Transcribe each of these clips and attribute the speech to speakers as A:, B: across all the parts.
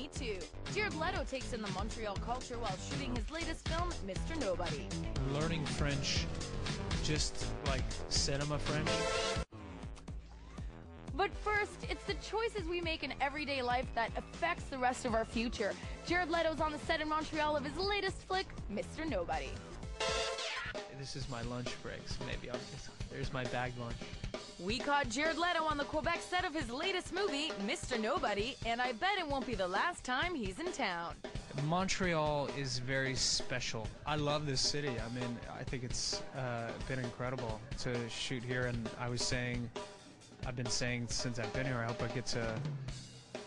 A: 2022. Jared Leto takes in the Montreal culture while shooting his latest film, Mr.Nobody.
B: Learning French, just like cinema French.
A: But first, it's the choices we make in everyday life that affects the rest of our future. Jared Leto's on the set in Montreal of his latest flick, Mr.Nobody.
B: This is my lunch break, so maybe there's my bag lunch.
A: We caught Jared Leto on the Quebec set of his latest movie, Mr.Nobody, and I bet it won't be the last time he's in town.
B: Montreal is very special. I love this city. I mean, I think it's been incredible to shoot here, and I've been saying since I've been here, I hope I get to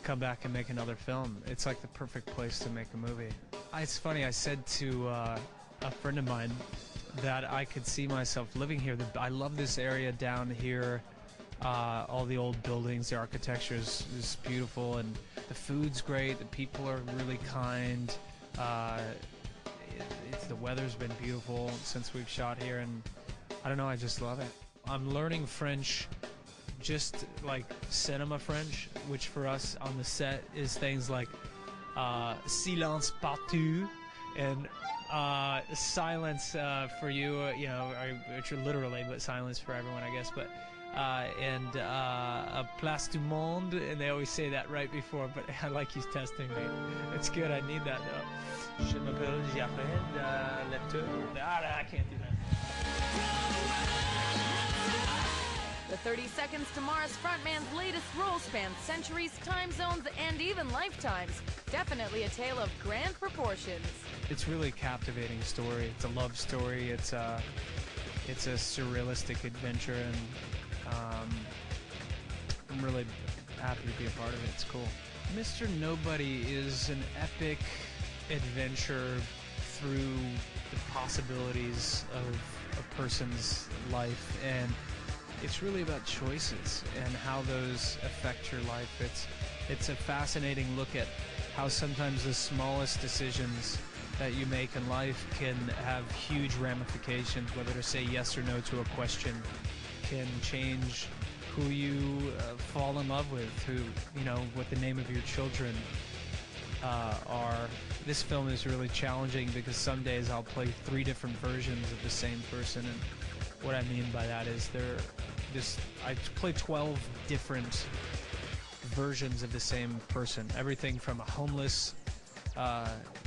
B: come back and make another film. It's like the perfect place to make a movie. It's funny, I said to a friend of mine that I could see myself living here. I love this area down here. All the old buildings, the architecture is beautiful, and the food's great. The people are really kind. The weather's been beautiful since we've shot here, and I don't know, I just love it. I'm learning French, just like cinema French, which for us on the set is things like silence partout and silence for you, which are literally, but silence for everyone, I guess. But and a place du monde, and they always say that right before. But I like he's testing me. It's good. I need that though. Je m'appelle leto. I can't do that.
A: The 30 Seconds to Mars frontman's latest role spans centuries, time zones, and even lifetimes. Definitely a tale of grand proportions.
B: It's really a captivating story. It's a love story. It's a surrealistic adventure, and I'm really happy to be a part of it. It's cool. Mr. Nobody is an epic adventure through the possibilities of a person's life, and it's really about choices and how those affect your life. It's a fascinating look at how sometimes the smallest decisions that you make in life can have huge ramifications. Whether to say yes or no to a question can change who you fall in love with, what the name of your children are. This film is really challenging because some days I'll play 3 different versions of the same person, and what I mean by that is I play 12 different versions of the same person. Everything from a homeless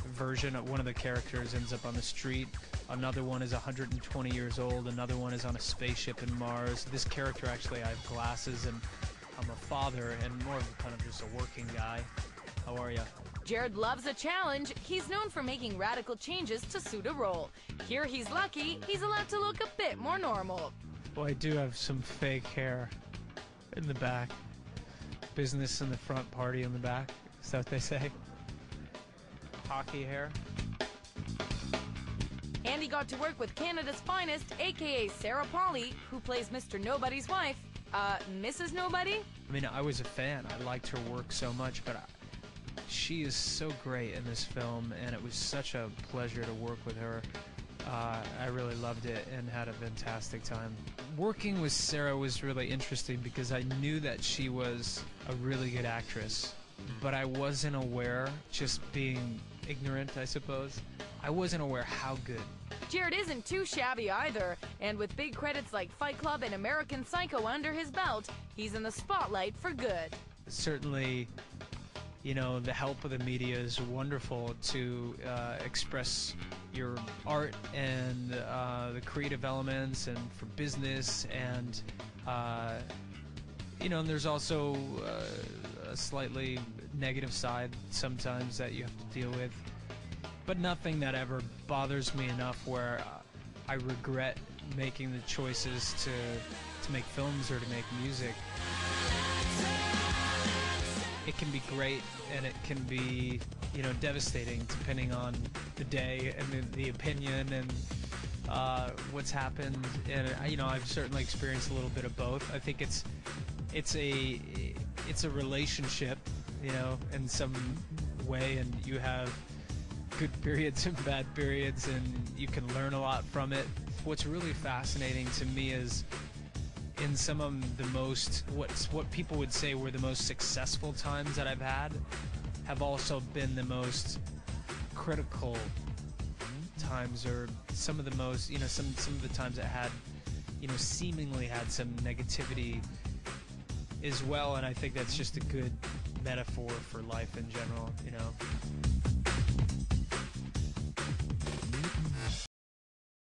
B: version of one of the characters ends up on the street. Another one is 120 years old. Another one is on a spaceship in Mars. This character, actually, I have glasses, and I'm a father and more of kind of just a working guy. How are ya?
A: Jared loves a challenge. He's known for making radical changes to suit a role. Here he's lucky. He's allowed to look a bit more normal.
B: Well, I do have some fake hair in the back. Business in the front, party in the back. Is that what they say? Hockey hair.
A: And he got to work with Canada's finest, aka Sarah Polley, who plays Mr. Nobody's wife. Mrs. Nobody?
B: I mean, I was a fan. I liked her work so much, but she is so great in this film, and it was such a pleasure to work with her. I really loved it and had a fantastic time. Working with Sarah was really interesting because I knew that she was a really good actress, but I wasn't aware, just being ignorant, I suppose, I wasn't aware how good.
A: Jared isn't too shabby either, and with big credits like Fight Club and American Psycho under his belt, he's in the spotlight for good.
B: Certainly, the help of the media is wonderful to express your art and the creative elements, and for business, and and there's also a slightly negative side sometimes that you have to deal with, but nothing that ever bothers me enough where I regret making the choices to make films or to make music. It can be great, and it can be, devastating depending on the day and the opinion and what's happened. And I've certainly experienced a little bit of both. I think it's a relationship, in some way, and you have good periods and bad periods, and you can learn a lot from it. What's really fascinating to me is in some of the most, what people would say were the most successful times that I've had, have also been the most critical times, or some of the most, some of the times that had, seemingly had some negativity as well. And I think that's just a good metaphor for life in general,